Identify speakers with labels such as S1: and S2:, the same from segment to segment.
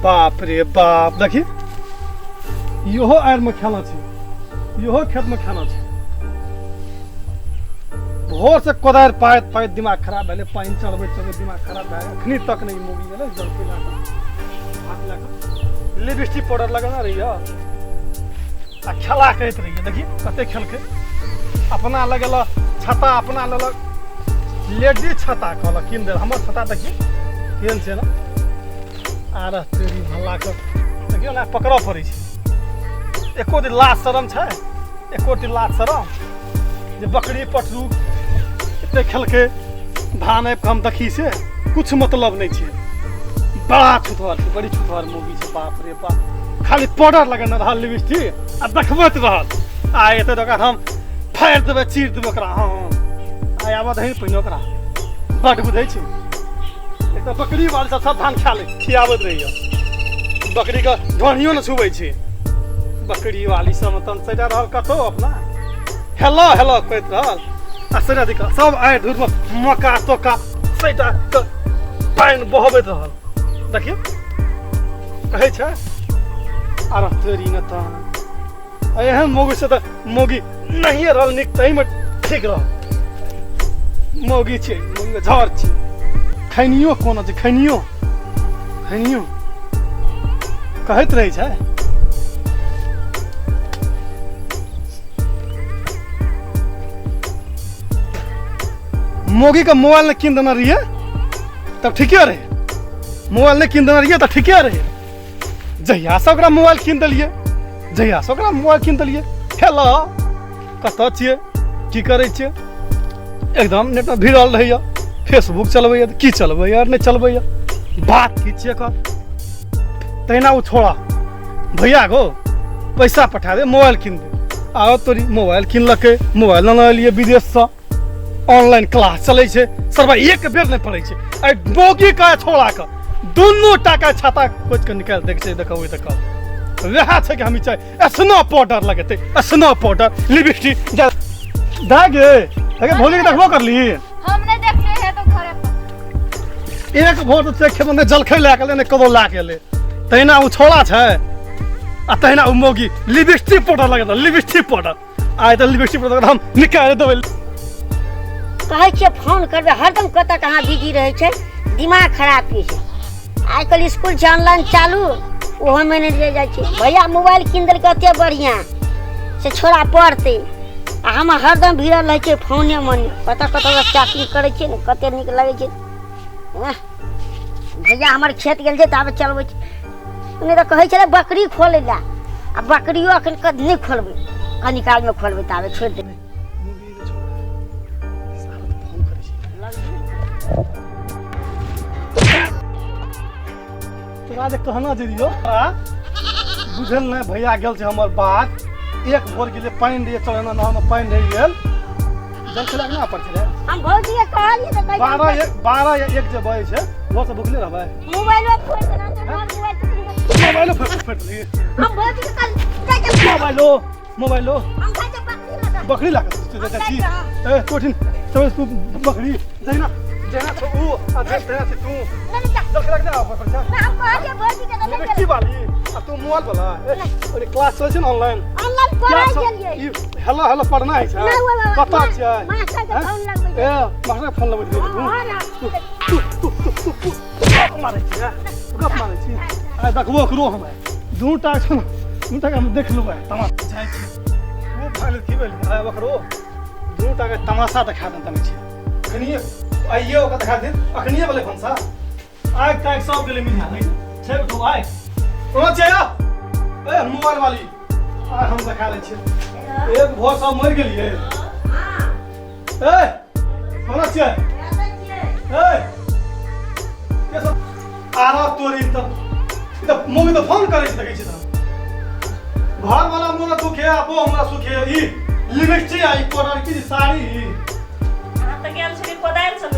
S1: बाप रे बाप देखी इहो आयर में खाना छै इहो खेत में खाना छै भोर से कोदार पाइत पाइत दिमाग खराब भेले पानी चढ़बैत चढ़बैत दिमाग खराब भए गेल अखनी तक नहीं मोगी गेलै जल पिला हाथ लगा लिपस्टिक पाउडर लगाना रही आ खेला कहत रही देखी कते खेलके अपना लगेला छाता अपना लेलक लेडी छाता कहलक किन दे हमर छाता देखी केहन छै ना आर तेरी भल्ला के देखियो ना पकड़ पड़ै छै एको दिन लाज शरम छै एको दिन लाज शरम जे बकरी पटरू एते खेलके धान आबि के हम देखी से कुछ मतलब नहीं छै बड़ा छुतवार छै बड़ी छुतवार मूवी छै बाप रे बाप खाली पाउडर लगेने रहल लिपस्टिक आ देखबैत रहल आ एते दोकान हम फाड़ि देबै चीर देबै ओकरा हाँ आ आबऽ दही पहिने ओकरा बड बुझै छै एक तऽ बकरी वाली सब धान खा ले खियाबैत रहिए बकरी के ढोनियो न छुबै छै बकरी वाली सब तन सजा रहल कतौ अपना हेलो हेलो कहैत रहल आ सजा दिख सब आइ धूर में मक्का तोका सैटा के पानि बहबैत रहल देखियो कहै छै अरे तेरी न त एहन मोगी से तऽ मोगी नहीं रहल निक तही में ठीक रह मोगी छै मोगी के झड़ छै खैनियो कोना छै खैनियो खैनियो कहैत रहै छै मोगी का मोबाइल ने कीन देना रहिए तब ठीके रहे मोबाइल ने कीन देना रहिए तब ठीके रहे जहिया से ओकरा मोबाइल कीन देलिए जहिया से ओकरा मोबाइल कीन देलिए हेलो कतऽ छियै की करै छियै एकदम नेट में भिड़ल रहैया फेसबुक चलबैया की चलबैया नहीं चलबैया बात की छियै कर तहिना ओ छोड़ा भैया गो पैसा पठा दे मोबाइल कीन दे आओ तोरी मोबाइल कीनलकै मोबाइल न लिए विदेश से ऑनलाइन क्लास चलै छै सरबा एक बेर नहीं पड़ै छै आई मोगी का छोड़ा के दुनू टाका छाता खोज के निकाल दै छै देखबै त कब वह छै कि हम चाहे स्नो पाउडर लगेते स्नो पाउडर लिपस्टिक दागे दागे भोली के देखबो करली
S2: हम नहीं देखले है तो घरे पर
S1: एक भोर से खेत में जलखै ला के ले कबो ला के ले तहिना उ छोड़ा छै आ तहिना उ मोगी लिपस्टिक पाउडर लगेता लिपस्टिक पाउडर आइ त लिपस्टिक पाउडर हम निकाल देबै
S3: कहै छियै फोन करबे हरदम कतऽ कहाँ बिजी रहै छै दिमाग खराब की छै आइ काल्हि स्कूल छै ऑनलाइन चालू ओहो में नहीं ले जाइ छै भैया मोबाइल कीन देलकै कते बढ़िया से छोड़ा पढ़तै आ हम हरदम भिड़ल रहै छै फोने में कतऽ कतऽ चाकरी करै छै ने कते नीक लगै छै भैया हमर खेत गेल छै ताबे चलबै छै नहि तऽ कहै छलै बकरी खोलै ला आ बकरियो एखन नहि खोलबै कनी काल में खोलबै ताबे छोड़ि देबै
S1: तोरा जे कहना जे दियो बुझल नहीं भैया गेल छै हमर बात एक भोर के लिए पानी दिए चलना ना हम पानी रह गेल जल चला ना पर छले
S3: हम भौजी के कहलिए त
S1: 12 या 1 जे बजे छै वो से भूखले रहबै
S3: मोबाइलो फोड़ देना तो
S1: मोबाइलो फट ली
S3: हम भौजी के कल
S1: मोबाइलो
S3: हम खाइ छै बकरी लगा
S1: बकरी लगा छी ए कोठिन तो बकरी जैना तो वो आ तेरा से तू
S3: नहीं जा
S1: जल लग जा पर
S3: ना हम कहलिए भौजी के तो
S1: की वाली आ तू मोबाइल वाला और क्लास चल छै ऑनलाइन
S3: पढ़ाई केलिए
S1: हेलो हेलो पढ़ना है छै पता छै
S3: मास्टर के फोन लगबै
S1: ए मास्टर फोन लगबै तू मारै छी गप मारै छी आ देखबो करो हम दूटा छै दूटा हम देख लेबै तमाशा जाइ छै वो फाइल की भेल आ बकरो दूटा के तमाशा देखा दन तने छै कनिए आइयो का देखा दे अखनिए वाले फंसा आइ काक सब गेले मिला है छै तो आइ कोनो छै ए मोबाइल वाली आ हम देखा ले छी एक भोर सब मर गेलिए ए कोनो छै ए के सब आरा तोरी त मम्मी तो फोन करे छै देखै छै त घर वाला मोरा सुखे आपो हमरा सुखे ई लिपस्टिक आई पाउडर की साड़ी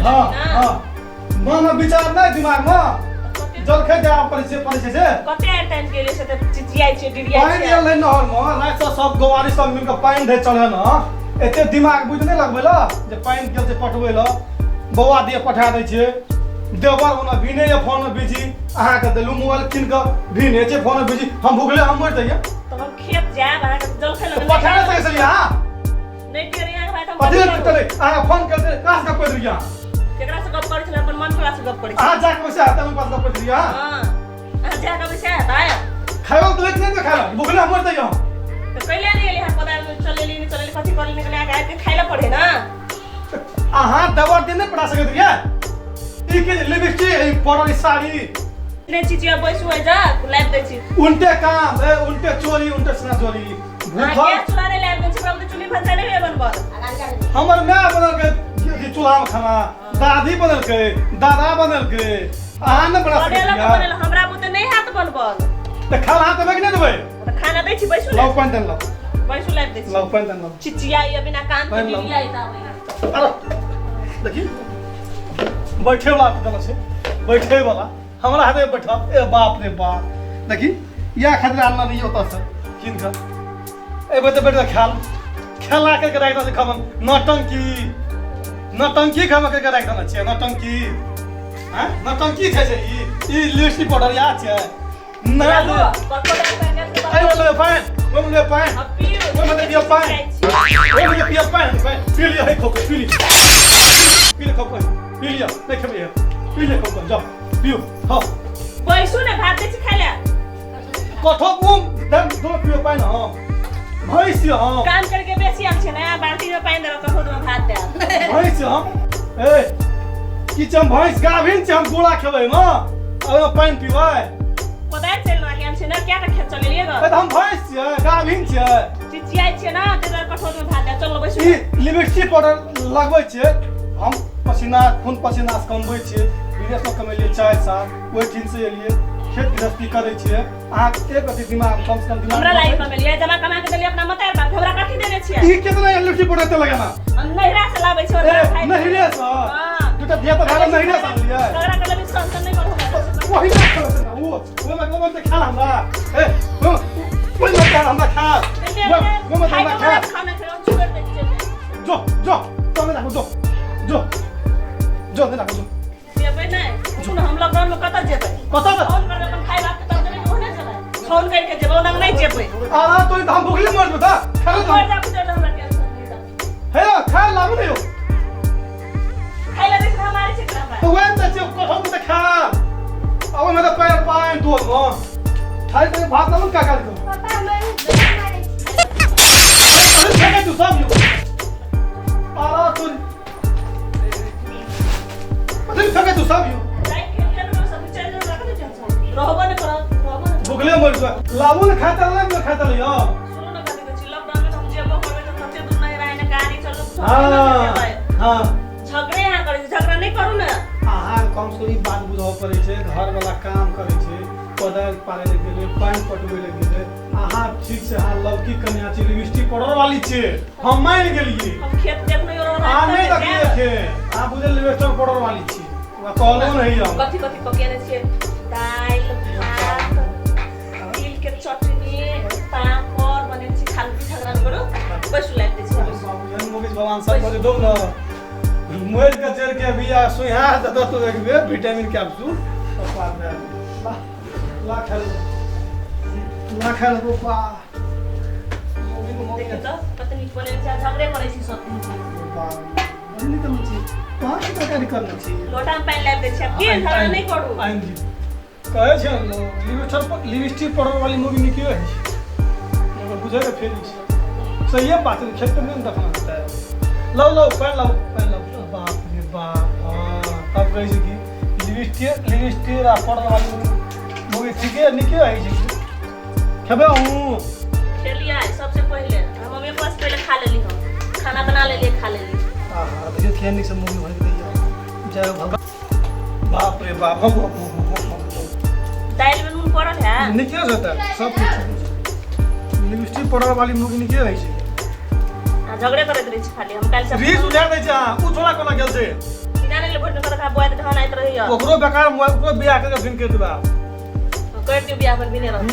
S1: हां मन विचार नहीं दिमाग में जल खे जा पर से से
S4: कते टाइम के लिए से त चिचियाई छै डिरिया
S1: पानी ले नहर में रात से सब गोवारी सब मिल के पानी दे चढ़े न एते दिमाग बुझ नहीं लगबे ल जे पानी गेल से पटबै ल बौआ दिए पठा दै छै देवर होना भिने ये फोन में बिजी अहाँ के देलु मोबाइल किन के भिने जे फोन में बिजी हम भूखले हम मर जाइए
S4: तो हम खेत जाब अहाँ के जल खेल
S1: पठाने से कैसे हां
S4: नहीं टेरी यहाँ भाई हम
S1: पति चले अहाँ फोन कर दे कास का कोई दिया
S4: केकरा से गप करै छले अपन मन करा से गप करै
S1: अहाँ जाके बसे आता में पास गप कर दिया
S4: हां अहाँ जाके बसे आता
S1: खाओ तो लेके नहीं खाला भूखले हम मर जाइए
S4: तो कैले नहीं एली पता चलेली नहीं चलेली कथि करली निकले आके खाइला पड़े ना
S1: अहाँ दवा दिन नहीं पड़ा सकते क्या ई के लिपस्टिक पड़ल साड़ी
S4: ने चिचिया बैसु है जा लाइव दै छी
S1: उल्टे काम उल्टे चोरी उल्टे सना चोरी
S4: हां के चुला ने लाइव दै छी प्रभु चुनी भंसा नहीं है बनबर
S1: हमर मां बनल के चूल्हा में खाना दादी बनल के दादा बनल के अहाँ न बना सकते
S4: बनल हमरा बुते नहीं हाथ बनबल
S1: तो खाना हाथ में नहीं देबै
S4: तो खाना दै छी बैसु
S1: लाओ पानी देन लाओ
S4: बैसु लाइव दै छी
S1: लाओ पानी देन लाओ
S4: चिचिया ये बिना काम के
S1: पानी लाओ।
S4: बिलिया इता
S1: अरे देखी बैठे वाला देना छै बैठे वाला हमरा हाथे बैठा ए बाप रे बाप देखी या खातिर आलना नहीं होता सर किन का ए बते बैठ खेल खेला के राख दे खमन नौटंकी खम के राख देना छै नौटंकी हैं नौटंकी छै ई लिस्ट पढ़ल या छै ना दे आई बोले पान वो मुझे पान वो मुझे दिया पान वो मुझे दिया पान पी लिया है खोको पी लिया नहीं खबे पी लिया खोको जाओ पियो हां
S4: बैसु ने भात दै छी खाइला
S1: कथो बुम दम दो पियो पान हां भैंस हां
S4: काम करके बेसी आम छै ना बाल्टी में पानी दे कखो में भात दे
S1: भैंस हम ए किचन भैंस गाभिन छै हम गोला खेबै न अब पानी पीबै
S4: पता चल ना हम छै ना क्या खेत चलेलिए ग
S1: ए हम भैंस छियै गाभिन छियै
S4: चिचिया छै ना तेरा कठोर में भात दे चल बैसु
S1: ई लिपस्टिक पाउडर लगबै छियै हम पसीना खून पसीना से कमबै छियै विदेश में कमेलिए 4 साल ओइ दिन से एलिए खेत गृहस्थी करै छियै अहाँ एक अथी दिमाग कम से कम दिमाग
S4: हमरा लाइफ में लिए जमा कमा के देली अपना मतार बाप हमरा कथि देने छियै
S1: ई कितना लिपस्टिक पाउडर ते लगाना
S4: नहिरा से लाबै छै
S1: नहीं रे सर
S4: हां
S1: दुटा दिया तो भाड़ा नहीं रे सर लिया
S4: झगड़ा कर लेबी संसन नहीं करू
S1: वही ना करत ना वो मत खा हमरा ए वो मत हमरा खा वो मत हमरा खा
S4: खाना खाओ छोड़ दे
S1: जो तो मैं देखो जो मैं देखो
S4: जेबै नहीं सुन हम लॉकडाउन में कत जेबै
S1: कत
S4: फोन कर अपन खाइ बात तब जने होने चला फोन करके जेबै ओना नहीं जेबै
S1: आ तो हम भूखले मर बता खा लो
S4: मर जा कुछ हमरा टेंशन नहीं
S1: हे खा लागू नहीं हो
S4: खाइला देख हमारे से करा
S1: तो वे त जो को हम त खा अब मैं तो पैर पाए तो हो खाई तो भात ना का कर दो
S2: पापा मैं
S1: अरे छके तू सब यो आरा तू अरे छके तू सब यो
S4: लाइक खेल में सब चल रहा है टेंशन रहबो न करो
S1: भूखले मर जा लाबू न खाता ना खाता लियो
S4: सुनो न कथि कहै लॉकडाउन में हम जेबो करबै तो कते दूर नहीं रहे न गाड़ी चलो
S1: हां
S4: झगड़े यहाँ करे झगड़ा नहीं करू ना
S1: अहाँ कम सोई बात बुझाव पड़े छै घर वाला काम करे छै पदार पारे ले गेले पानी पटवे ले गेले अहाँ ठीक से अहाँ लौकी कन्या छी लिपस्टिक पाउडर वाली छै हम मान गेलिए
S4: हम खेत देखनो यो
S1: आ नहीं देखिए थे आ बुझे लिपस्टिक पाउडर वाली छी ओकरा कहलो नहीं हम
S4: कथि पकेने छियै दाल भात तिल के चटनी पापड़ बने छी खालपी झगड़ा नहीं करू बैसु लाइक दै छी
S1: मुकेश भगवान सब करे दो न मोल के चेर के बिया सुहा त तो एक बे विटामिन कैप्सूल और ला खा लो पा
S4: देखे त पत्नी बोले छ झगड़े करे छी सब
S1: नहीं तो मुझे पांच प्रकार करना चाहिए
S4: लोटा में पानी लाइक दै छी के झगड़ा नहीं करू
S1: आइन जी कहे छ लिपस्टिक पाउडर वाली मूवी निकली है मगर बुझे के फेल सही है बात खेत में नहीं देखना होता है लो पैन लो बाप रे बाप हां तब कहि छी कि लिपस्टिक आ पाउडर वाली मूवी ठीक है निकली है जी खबे हूं
S4: खेलिया सबसे पहले हम मम्मी पास पहले खा लेली हम खाना बना लेली खा लेली
S1: हां देखिए खेलने से मूवी बन गई जय भगवान बाप रे बाप
S4: दाल में नून पड़ल है
S1: निकल जाता है सब कुछ लिपस्टिक पाउडर वाली मूवी निकली है जी
S4: झगड़े करत रही छी खाली हम काल से
S1: रीस उधार दै छै उ थोड़ा कोना गेल छै
S4: जाने ले भोट कर खा बोए त खाना आइत रही
S1: ओकरो बेकार ओकरो बियाह करके फिन कर देबा
S4: कर दियो बियाह पर बिने रहत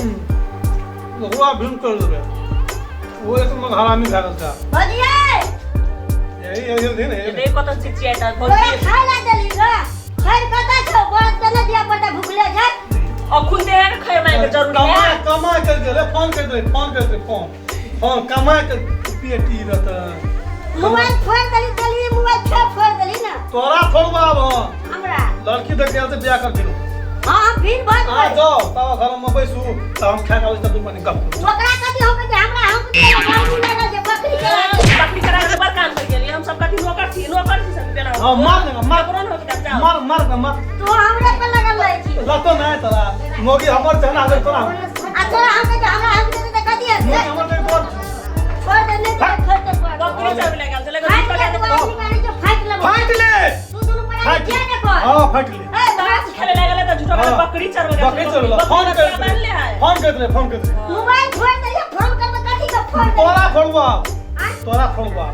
S1: ओकरो फिन कर देबे वो एक मन हरामी भए गेल था
S3: भजिए
S1: यही दिन है
S4: ये कत चिचिया त
S3: ओए खाइला देली ग खैर कता छ हो बरत के न दिया पड़ता भूखले जाए
S4: अब खुद दे के खाए मांगे जरूरी
S1: कमा
S4: है
S1: कमा कर दे फोन कर दे फोन कमा कर पेटी रहता
S3: मोबाइल फोड़ दली मोबाइल फोड़ दली ना
S1: तोरा फोड़बा अब
S3: हमरा
S1: लड़की देख के ब्याह कर दिलो
S3: हां फिर बात
S1: आ जाओ तब घर में बैसू तब हम खा के तब माने गप
S3: ओकरा कथि हो के हमरा हम के लगा जे बकरी के
S4: बकरी करा के बार काम कर गेली हम सब कथि नौकर थी सब बेना
S1: हां मार देगा मार
S4: कौन हो के जाओ
S1: मार
S3: तू हमरे पे लगल रही छी
S1: लतो नहीं तोरा मोगी हमर जहना दे तोरा
S3: आ तोरा हम के हमरा हम के कथि है
S1: मोगी हमर दे तोर
S3: छोड़ दे नहीं छोड़ दे
S4: बकरी सब ले गेल चले गो
S1: फाइट ले
S3: तू दोनों पर क्या ने कर
S1: हां फाइट ले
S3: ए बस
S4: खेले लागले त झूठा वाला बकरी चरवे
S1: बकरी चरवे फोन कर दे
S3: मोबाइल फोड़ दे फोन कर कथि का फोड़
S1: तोरा फोड़वा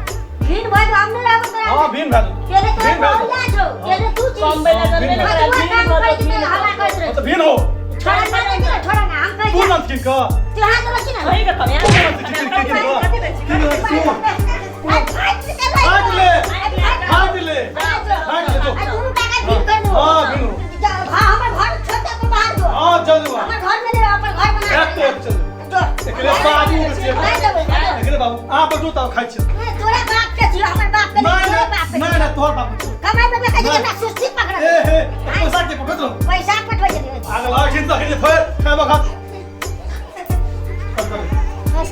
S3: फिर भाई हमने लागो तोरा
S1: हां भीन भाई
S3: केने तो बोला छो केने तू छी
S4: बॉम्बे लगल में
S3: हला कर
S1: तो भीन हो
S3: छोड़ा ना हम कह
S1: तू न किन का
S3: तू हाथ रख ना
S4: होई के कम
S1: फाइट ले तो
S3: तू काका ठीक कर दो
S1: हां भीन हो
S3: हमर घर छोटा को बाहर दो
S1: हां चल
S3: हमर घर में अपन घर बना
S1: एक तो चल एकरे बाबू के एकरे बाबू आ बजू त खाइ छ
S3: तोरा बाप के छी हमर बाप के तोरा बाप के
S1: नहीं तोर बाबू
S3: कमाई में कह जे हमरा सुस्ती पकड़
S1: ए पैसा के पकड़
S3: पैसा पटवा जे
S1: आगे लाखिन त फिर खाबा खा